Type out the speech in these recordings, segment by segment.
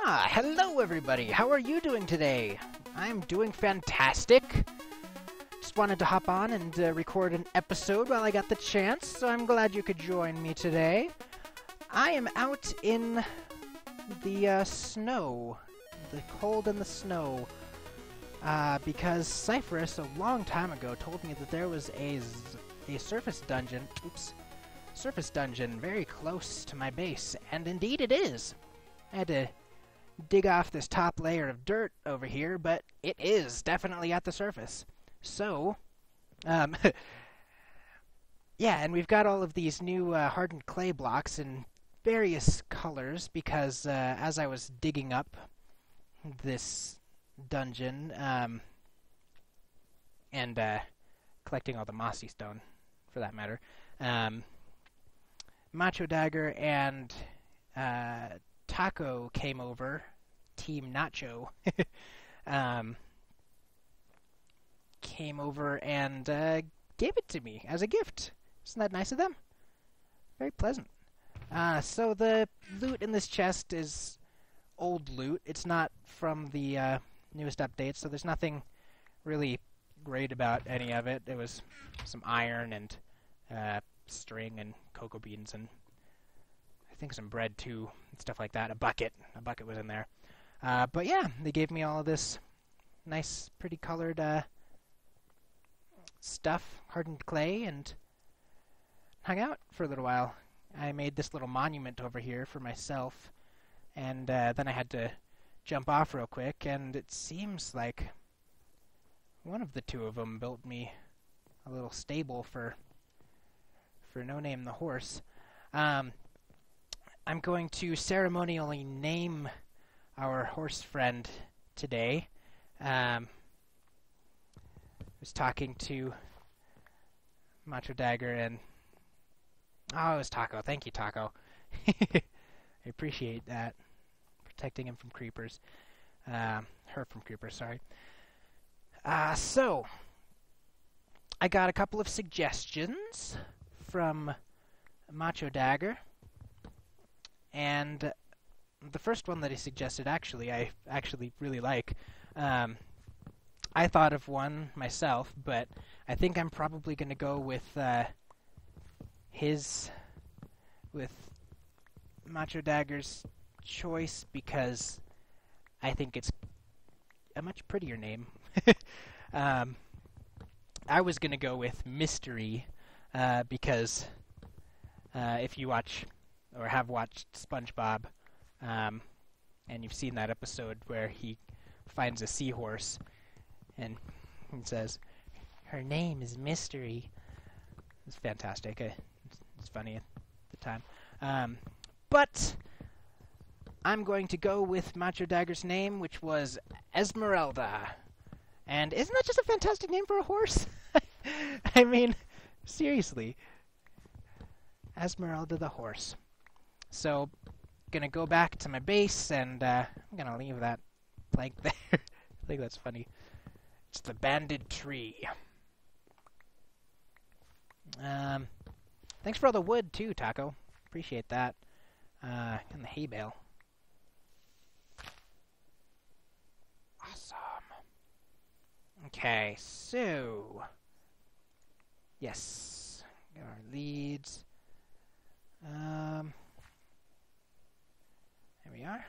Hello everybody! How are you doing today? I'm doing fantastic. Just wanted to hop on and record an episode while I got the chance, so I'm glad you could join me today. I am out in the snow, the cold and the snow, because Cypherus a long time ago told me that there was a surface dungeon, surface dungeon very close to my base, and indeed it is. I had to dig off this top layer of dirt over here, but it is definitely at the surface. So, yeah, and we've got all of these new hardened clay blocks in various colors because as I was digging up this dungeon and collecting all the mossy stone, for that matter, Macho Dagger and Taco came over, Team Nacho, came over and gave it to me as a gift. Isn't that nice of them? Very pleasant. So the loot in this chest is old loot. It's not from the newest update, so there's nothing really great about any of it. There was some iron and string and cocoa beans and I think some bread too, and stuff like that. A bucket was in there. But yeah, they gave me all of this nice, pretty colored stuff, hardened clay, and hung out for a little while. I made this little monument over here for myself, and then I had to jump off real quick, and it seems like one of the two of them built me a little stable for No Name the horse. I'm going to ceremonially name our horse friend today. I was talking to Macho Dagger and... Oh, it was Taco. Thank you, Taco. I appreciate that. Protecting him from creepers. Her from creepers, sorry. So, I got a couple of suggestions from Macho Dagger. And the first one that he suggested, I actually really like. I thought of one myself, but I think I'm probably going to go with Macho Dagger's choice because I think it's a much prettier name. I was going to go with Mystery because if you watch or have watched SpongeBob, and you've seen that episode where he finds a seahorse and he says, "Her name is Mystery." It's fantastic. It's funny at the time. But I'm going to go with Macho Dagger's name, which was Esmerelda. And isn't that just a fantastic name for a horse? I mean, seriously. Esmeralda the horse. So, gonna go back to my base, and I'm gonna leave that blank there. I think that's funny. It's the banded tree. Thanks for all the wood, too, Taco. Appreciate that. And the hay bale. Awesome. Okay, so... Yes. Got our leads. There we are.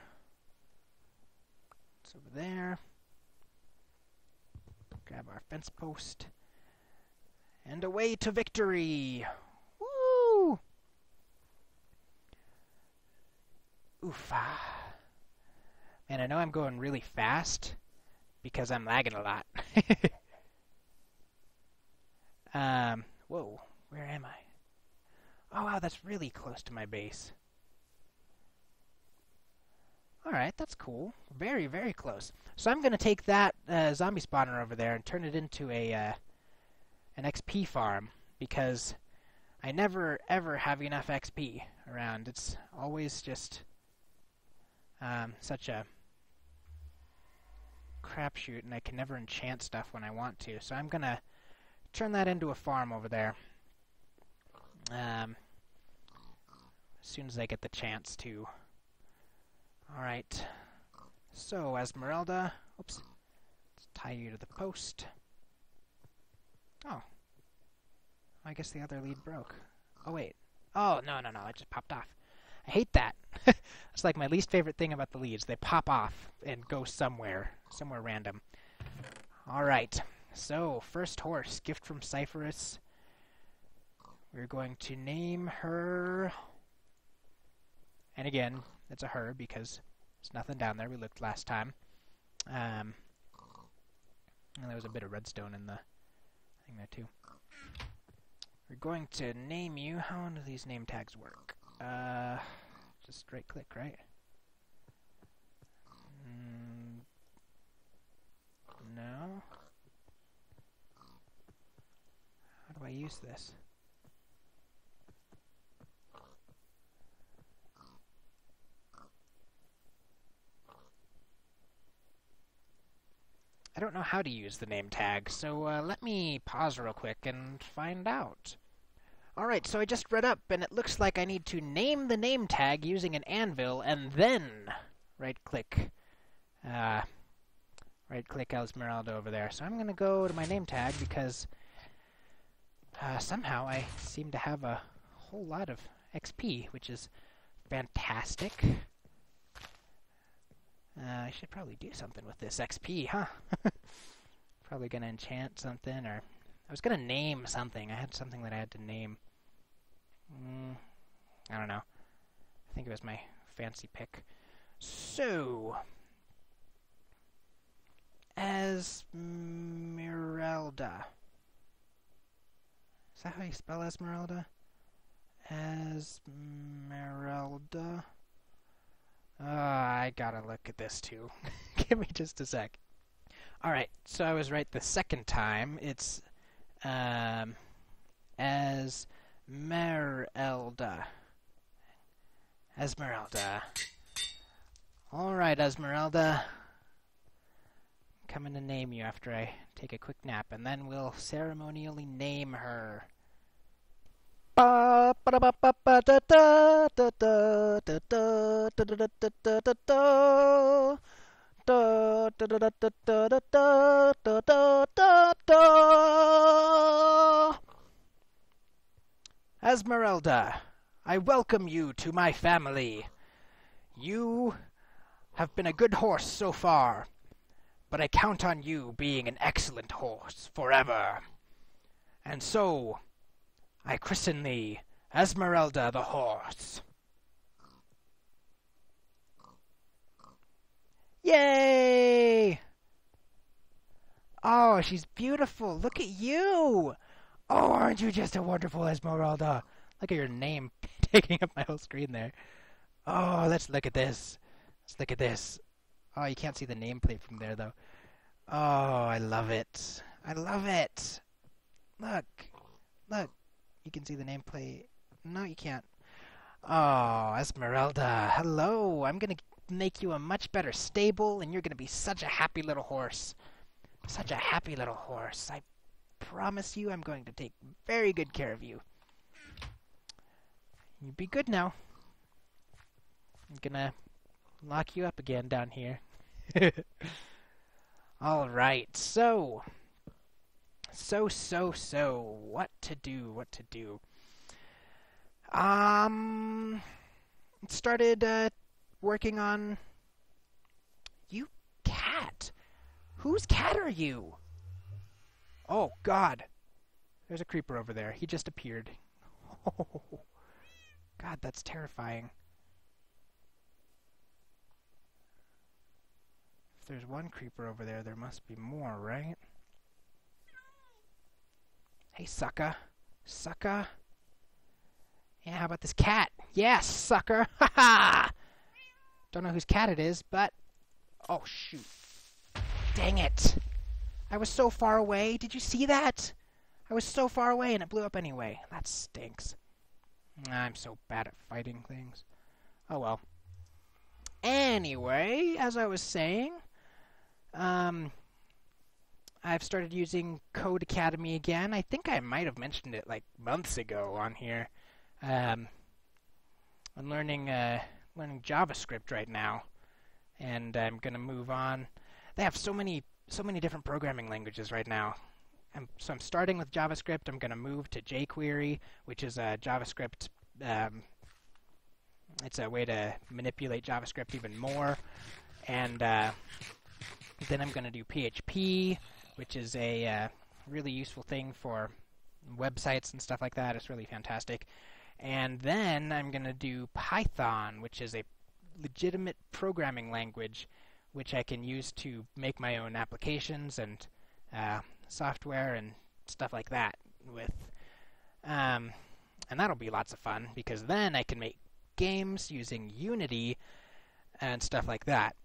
It's over there. Grab our fence post. And away to victory! Woo! Oof. Man, I know I'm going really fast because I'm lagging a lot. Whoa, where am I? Oh, wow, that's really close to my base. Alright, that's cool. Very, very close. So I'm going to take that zombie spawner over there and turn it into an XP farm, because I never, ever have enough XP around. It's always just such a crapshoot, and I can never enchant stuff when I want to. So I'm going to turn that into a farm over there. As soon as I get the chance to. Alright. So, Esmerelda, oops, let's tie you to the post. Oh, I guess the other lead broke. Oh, wait. Oh, no, it just popped off. I hate that. It's like my least favorite thing about the leads. They pop off and go somewhere random. All right, so first horse, gift from Cypherus. We're going to name her, and again, it's a her because there's nothing down there. We looked last time. And there was a bit of redstone in the thing there too. We're going to name you. How do these name tags work? Just right click, right? No. How do I use this? I don't know how to use the name tag, so let me pause real quick and find out. Alright, so I just read up, and it looks like I need to name the name tag using an anvil, and then right-click Esmeralda over there. So I'm going to go to my name tag, because somehow I seem to have a whole lot of XP, which is fantastic. I should probably do something with this XP, huh? Probably gonna enchant something, or I was gonna name something. I had something that I had to name. I don't know. I think it was my fancy pick. So, Esmerelda. Is that how you spell Esmeralda? Esmeralda. I gotta look at this too. Give me just a sec. Alright, so I was right the second time. It's Esmerelda. Esmerelda. Alright, Esmerelda. I'm coming to name you after I take a quick nap, and then we'll ceremonially name her. Esmerelda, I welcome you to my family. You have been a good horse so far, but I count on you being an excellent horse forever. And so, I christen thee Esmerelda the horse. Yay! Oh, she's beautiful. Look at you. Oh, aren't you just a wonderful Esmeralda? Look at your name taking up my whole screen there. Oh, let's look at this. Let's look at this. Oh, you can't see the nameplate from there, though. Oh, I love it. I love it. Look. Look. You can see the nameplate. No, you can't. Oh, Esmeralda. Hello. I'm going to make you a much better stable, and you're going to be such a happy little horse. Such a happy little horse. I promise you I'm going to take very good care of you. You be good now. I'm going to lock you up again down here. All right. So, what to do? Started working on you, cat. Whose cat are you? Oh God, there's a creeper over there. He just appeared. Oh, God, that's terrifying. If there's one creeper over there, there must be more, right? Hey, sucker. Sucker. Yeah, how about this cat? Yes, sucker. Ha ha! Don't know whose cat it is, but... Oh, shoot. Dang it. I was so far away. Did you see that? I was so far away and it blew up anyway. That stinks. I'm so bad at fighting things. Oh, well. Anyway, as I was saying... I've started using Code Academy again. I think I might have mentioned it like months ago on here. I'm learning JavaScript right now, and I'm going to move on. They have so many different programming languages right now. So I'm starting with JavaScript. I'm going to move to jQuery, which is a JavaScript. It's a way to manipulate JavaScript even more. And then I'm going to do PHP, which is a really useful thing for websites and stuff like that. It's really fantastic. And then I'm going to do Python, which is a legitimate programming language which I can use to make my own applications and software and stuff like that with. And that'll be lots of fun, because then I can make games using Unity and stuff like that.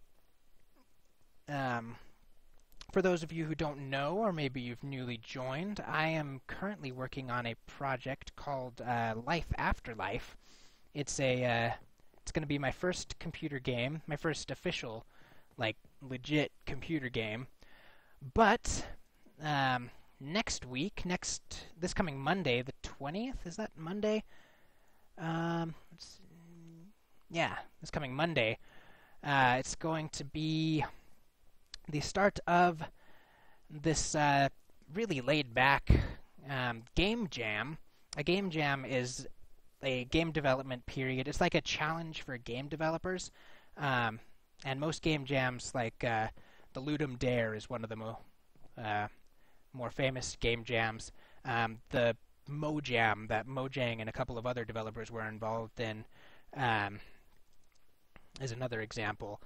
For those of you who don't know, or maybe you've newly joined, I am currently working on a project called Life After Life. It's going to be my first computer game, my first official, like, legit computer game. But next week, this coming Monday, the 20th, is that Monday? Yeah, this coming Monday, it's going to be the start of this really laid-back game jam. A game jam is a game development period. It's like a challenge for game developers. And most game jams, like the Ludum Dare is one of the more famous game jams. The Mojam that Mojang and a couple of other developers were involved in is another example.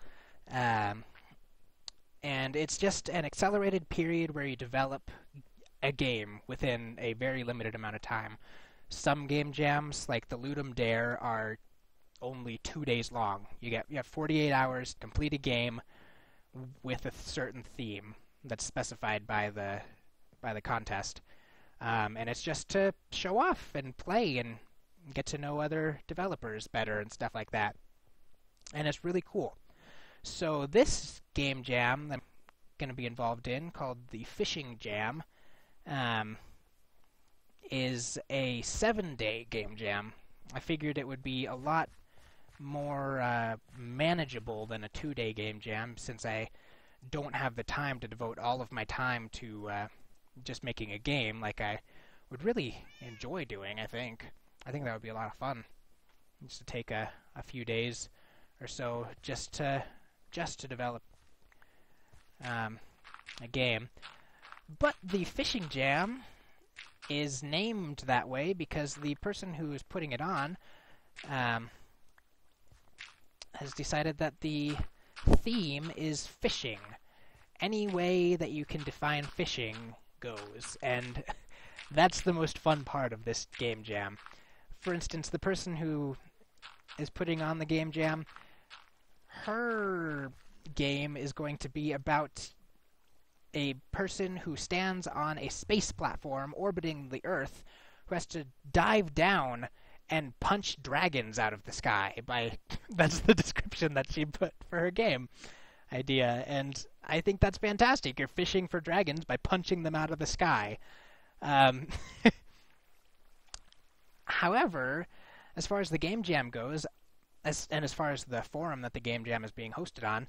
And it's just an accelerated period where you develop a game within a very limited amount of time. Some game jams, like the Ludum Dare, are only 2 days long. You have 48 hours to complete a game with a certain theme that's specified by the contest. And it's just to show off and play and get to know other developers better and stuff like that. And it's really cool. So this game jam that I'm going to be involved in, called the Fishing Jam, is a 7-day game jam. I figured it would be a lot more manageable than a 2-day game jam, since I don't have the time to devote all of my time to just making a game like I would really enjoy doing, I think. I think that would be a lot of fun. Just to take a few days or so just to develop a game. But the Fishing Jam is named that way because the person who is putting it on has decided that the theme is fishing. Any way that you can define fishing goes, and that's the most fun part of this game jam. For instance, the person who is putting on the game jam, her game is going to be about a person who stands on a space platform orbiting the Earth, who has to dive down and punch dragons out of the sky. That's the description that she put for her game idea, and I think that's fantastic. You're fishing for dragons by punching them out of the sky. However, as far as the game jam goes, and as far as the forum that the game jam is being hosted on,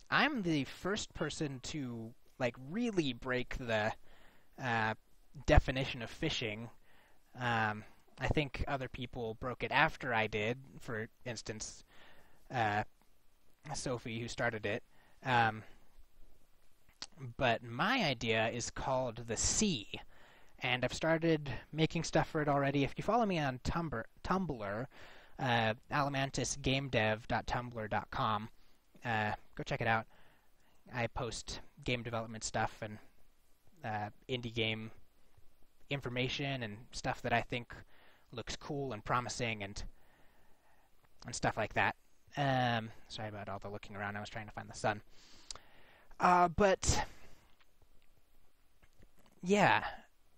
I'm the first person to really break the definition of fishing. I think other people broke it after I did. For instance, Sophie, who started it. But my idea is called the Sea, and I've started making stuff for it already. If you follow me on Tumblr, alamantusgamedev.tumblr.com, go check it out. I post game development stuff and indie game information and stuff that I think looks cool and promising and stuff like that. Sorry about all the looking around. I was trying to find the sun. But yeah,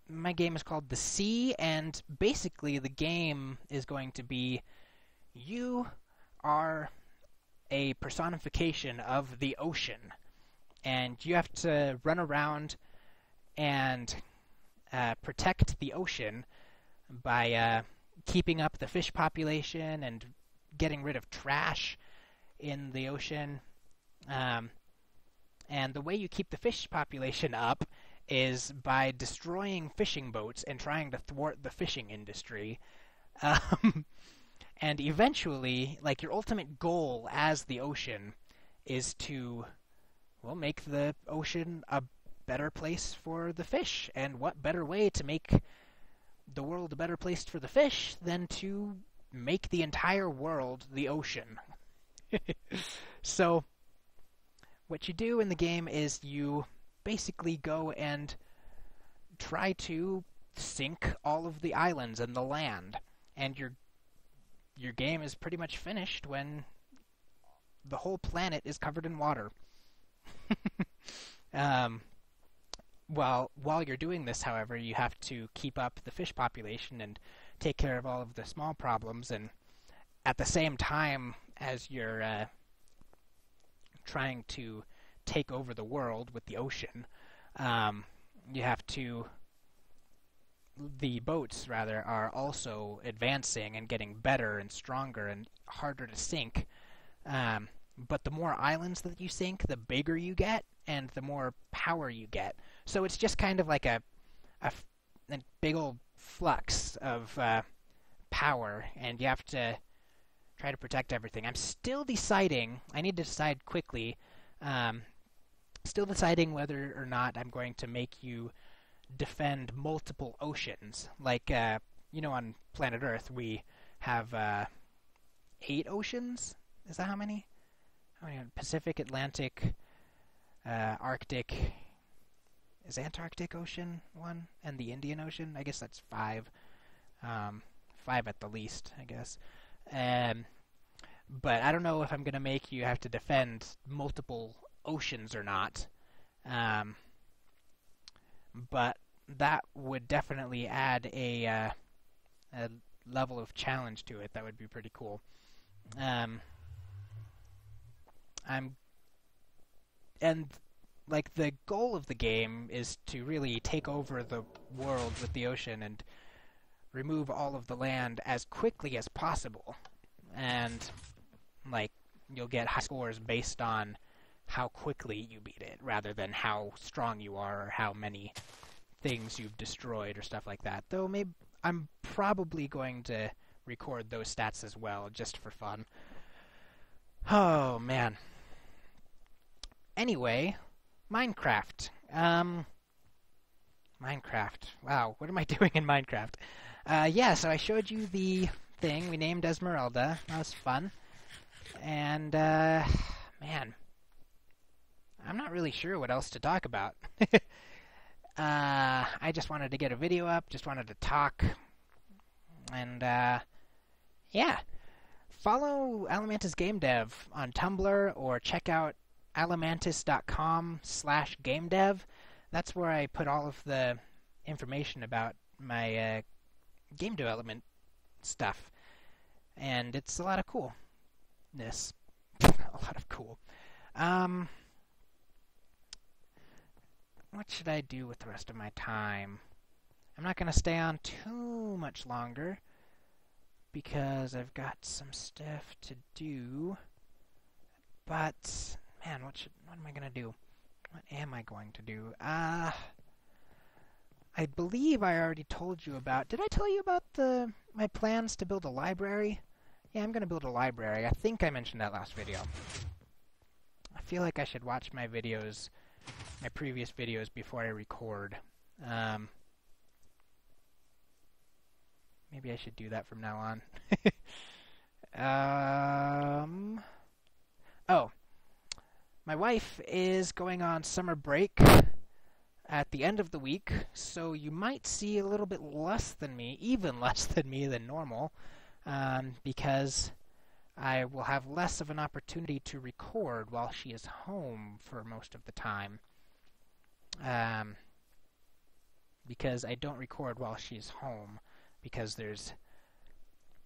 my game is called The Sea, and basically the game is going to be you are a personification of the ocean, and you have to run around and protect the ocean by keeping up the fish population and getting rid of trash in the ocean. And the way you keep the fish population up is by destroying fishing boats and trying to thwart the fishing industry. Um, and eventually, like, your ultimate goal as the ocean is to, well, make the ocean a better place for the fish. And what better way to make the world a better place for the fish than to make the entire world the ocean? So, what you do in the game is you basically go and try to sink all of the islands and the land. And your game is pretty much finished when the whole planet is covered in water. While you're doing this, however, you have to keep up the fish population and take care of all of the small problems, and at the same time as you're trying to take over the world with the ocean, you have to... the boats, rather, are also advancing and getting better and stronger and harder to sink. But the more islands that you sink, the bigger you get, and the more power you get. So it's just kind of like a big old flux of power, and you have to try to protect everything. I'm still deciding, I need to decide quickly, still deciding whether or not I'm going to make you defend multiple oceans. Like, on planet Earth, we have 8 oceans? Is that how many? Pacific, Atlantic, Arctic. Is Antarctic Ocean one? And the Indian Ocean? I guess that's 5. 5 at the least, I guess. But I don't know if I'm going to make you have to defend multiple oceans or not. But that would definitely add a level of challenge to it. That would be pretty cool. The goal of the game is to really take over the world with the ocean and remove all of the land as quickly as possible. And, you'll get high scores based on how quickly you beat it, rather than how strong you are or how many things you've destroyed or stuff like that. Though maybe I'm probably going to record those stats as well, just for fun. Oh, man. Anyway, Minecraft. Minecraft. Wow, what am I doing in Minecraft? So I showed you the thing we named Esmerelda. That was fun. And, man, I'm not really sure what else to talk about. I just wanted to get a video up, just wanted to talk, and, yeah. Follow Alamantus Game Dev on Tumblr, or check out alamantus.com/gamedev. That's where I put all of the information about my game development stuff, and it's a lot of coolness. A lot of cool. What should I do with the rest of my time? I'm not going to stay on too much longer because I've got some stuff to do. But, man, what am I going to do? What am I going to do? I believe I already told you about... Did I tell you about my plans to build a library? Yeah, I'm going to build a library. I think I mentioned that last video. I feel like I should watch my videos... my previous videos before I record. Maybe I should do that from now on. Oh. My wife is going on summer break at the end of the week, so you might see a little bit less than me, even less than me than normal, because I will have less of an opportunity to record while she is home for most of the time. Because I don't record while she's home, because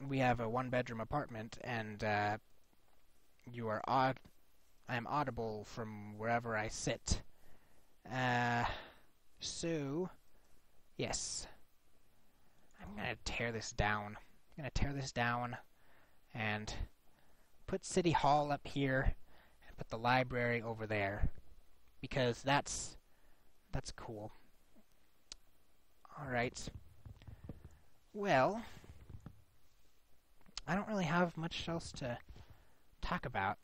we have a one-bedroom apartment, and I'm audible from wherever I sit. So, yes. I'm gonna tear this down. And put City Hall up here and put the library over there, because that's cool. Alright. Well, I don't really have much else to talk about.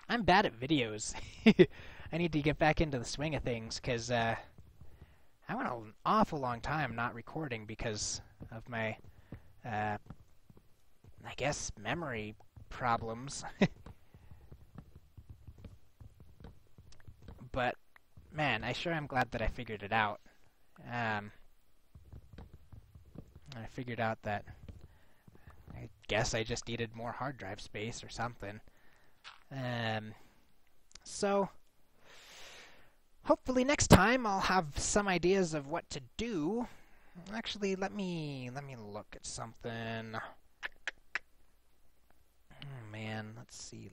I'm bad at videos. I need to get back into the swing of things, because I went an awful long time not recording because of my, I guess, memory problems. But, man, I sure am glad that I figured it out. I figured out that I guess I just needed more hard drive space or something. So hopefully next time I'll have some ideas of what to do. Actually, let me look at something. Oh man, let's see.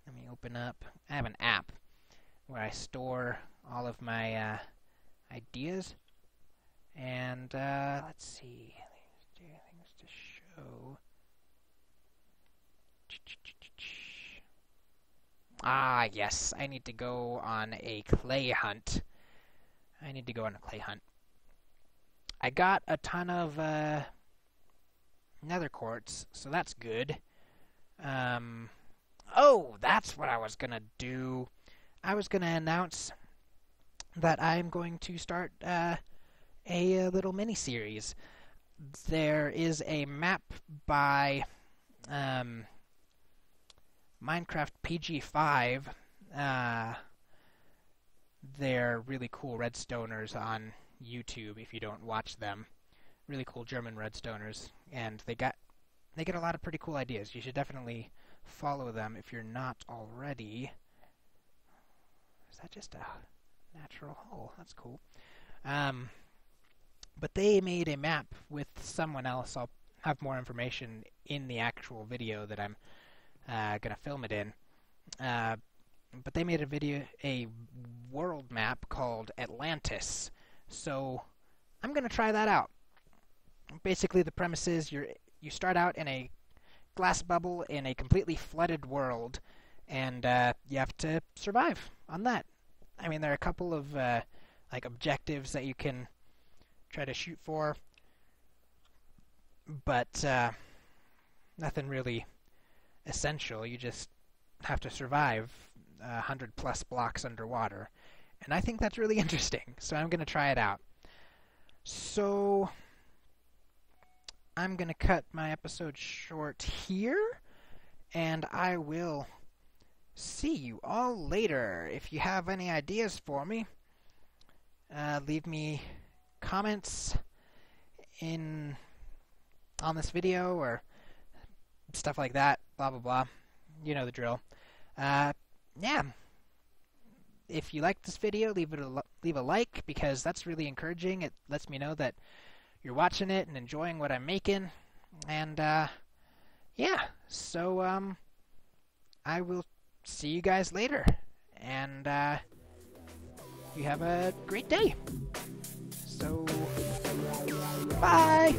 Let me open up. I have an app where I store all of my ideas. And let's see. Things to show. Ah, yes. I need to go on a clay hunt. I got a ton of nether quartz, so that's good. Oh, that's what I was gonna do. I was gonna announce that I'm going to start a little mini-series. There is a map by Minecraft PG5. They're really cool redstoners on YouTube if you don't watch them. Really cool German redstoners, and they get a lot of pretty cool ideas. You should definitely follow them if you're not already. Is that just a natural hole? That's cool. But they made a map with someone else. I'll have more information in the actual video that I'm gonna film it in. But they made a world map called Atlantis. So I'm gonna try that out. Basically, the premise is you start out in a glass bubble in a completely flooded world, and you have to survive on that. I mean, there are a couple of like objectives that you can try to shoot for, but nothing really essential. You just have to survive 100+ blocks underwater, and I think that's really interesting, so I'm going to try it out. So I'm going to cut my episode short here, and I will see you all later. If you have any ideas for me, leave me comments on this video or stuff like that, blah blah blah. You know the drill. Yeah. If you like this video, leave a like, because that's really encouraging. It lets me know that you're watching it and enjoying what I'm making. And yeah. So I will see you guys later. And you have a great day. So bye.